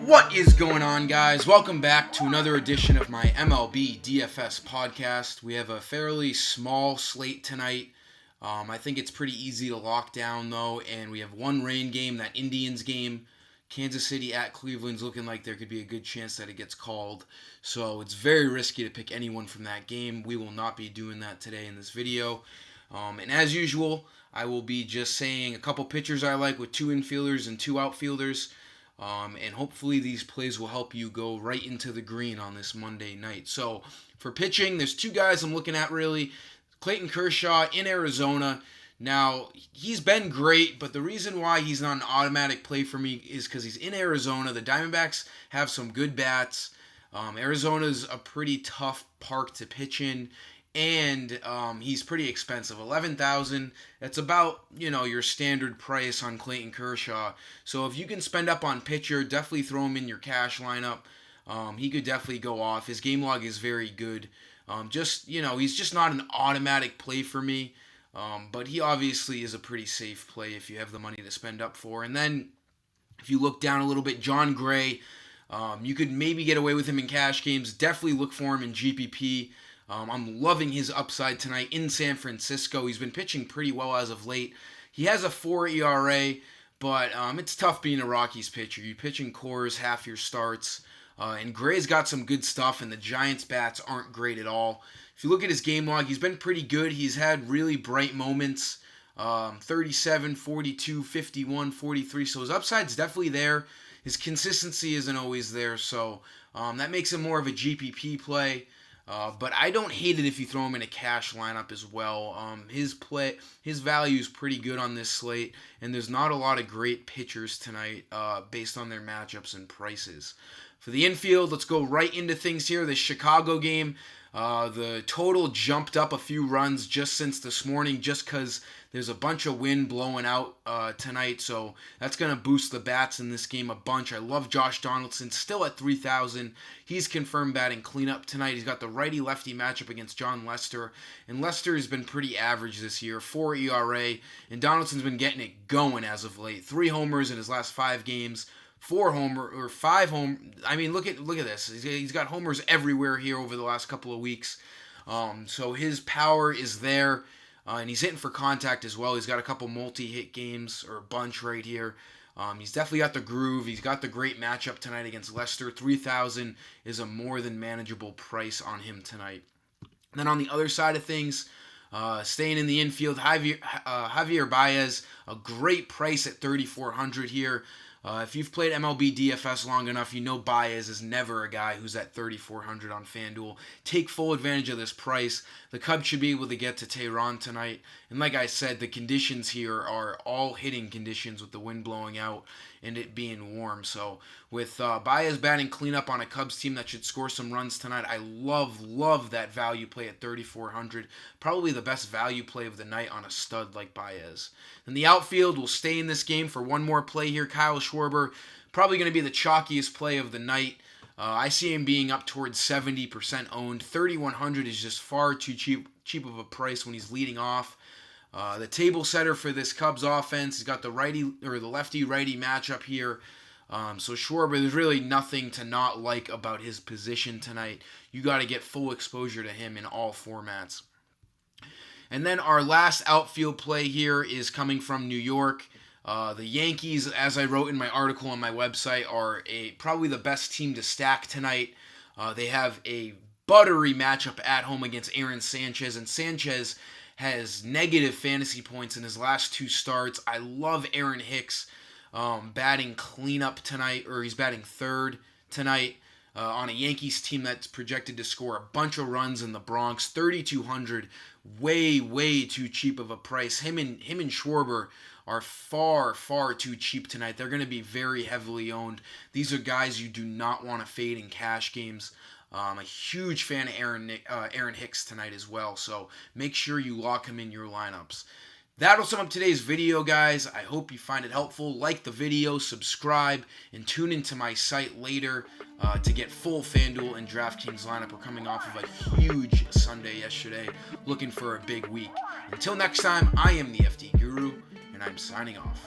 What is going on, guys? Welcome back to another edition of my MLB DFS podcast. We have a fairly small slate tonight. I think it's pretty easy to lock down, though, and we have one rain game, that Indians game. Kansas City at Cleveland's looking like there could be a good chance that it gets called. So it's very risky to pick anyone from that game. We will not be doing that today in this video. And as usual, I will be just saying a couple pitchers I like with two infielders and two outfielders. And hopefully these plays will help you go right into the green on this Monday night. So for pitching, there's two guys I'm looking at really. Clayton Kershaw in Arizona. Now, he's been great, but the reason why he's not an automatic play for me is because he's in Arizona. The Diamondbacks have some good bats. Arizona's a pretty tough park to pitch in, and he's pretty expensive. $11,000. That's about, your standard price on Clayton Kershaw. So if you can spend up on pitcher, definitely throw him in your cash lineup. He could definitely go off. His game log is very good. He's just not an automatic play for me. But he obviously is a pretty safe play if you have the money to spend up for. And then if you look down a little bit, John Gray, you could maybe get away with him in cash games. Definitely look for him in GPP. I'm loving his upside tonight in San Francisco. He's been pitching pretty well as of late. He has a 4 ERA, but it's tough being a Rockies pitcher. You pitch in cores half your starts. And Gray's got some good stuff, and the Giants' bats aren't great at all. If you look at his game log, he's been pretty good. He's had really bright moments, 37, 42, 51, 43. So his upside's definitely there. His consistency isn't always there, so that makes him more of a GPP play. But I don't hate it if you throw him in a cash lineup as well. His value is pretty good on this slate, and there's not a lot of great pitchers tonight based on their matchups and prices. For the infield, let's go right into things here. The Chicago game, the total jumped up a few runs just since this morning just because there's a bunch of wind blowing out tonight. So that's going to boost the bats in this game a bunch. I love Josh Donaldson, still at 3,000. He's confirmed batting cleanup tonight. He's got the righty-lefty matchup against John Lester. And Lester has been pretty average this year, 4 ERA. And Donaldson's been getting it going as of late. 3 homers in his last 5 games. 5 home. I mean, look at this. He's got homers everywhere here over the last couple of weeks. So his power is there, and he's hitting for contact as well. He's got a couple multi-hit games or a bunch right here. He's definitely got the groove. He's got the great matchup tonight against Leicester. 3,000 is a more than manageable price on him tonight. And then on the other side of things, staying in the infield, Javier Baez, a great price at 3,400 here. If you've played MLB DFS long enough, you know Baez is never a guy who's at 3,400 on FanDuel. Take full advantage of this price. The Cubs should be able to get to Tehran tonight. And like I said, the conditions here are all hitting conditions with the wind blowing out and it being warm. So with Baez batting cleanup on a Cubs team that should score some runs tonight, I love that value play at 3,400. Probably the best value play of the night on a stud like Baez. And the outfield will stay in this game for one more play here. Kyle Schwarber, probably going to be the chalkiest play of the night. I see him being up towards 70% owned. 3,100 is just far too cheap of a price when he's leading off. The table setter for this Cubs offense, he's got the lefty-righty matchup here. So Schwarber, there's really nothing to not like about his position tonight. You got to get full exposure to him in all formats. And then our last outfield play here is coming from New York. The Yankees, as I wrote in my article on my website, are probably the best team to stack tonight. They have a buttery matchup at home against Aaron Sanchez, and Sanchez has negative fantasy points in his last 2 starts. I love Aaron Hicks batting cleanup tonight, or he's batting third tonight on a Yankees team that's projected to score a bunch of runs in the Bronx. 3,200, way too cheap of a price. Him and Schwarber are far too cheap tonight. They're going to be very heavily owned. These are guys you do not want to fade in cash games. I'm a huge fan of Aaron Hicks tonight as well, so make sure you lock him in your lineups. That'll sum up today's video, guys. I hope you find it helpful. Like the video, subscribe, and tune into my site later to get full FanDuel and DraftKings lineup. We're coming off of a huge Sunday yesterday, looking for a big week. Until next time, I am the FD Guru, and I'm signing off.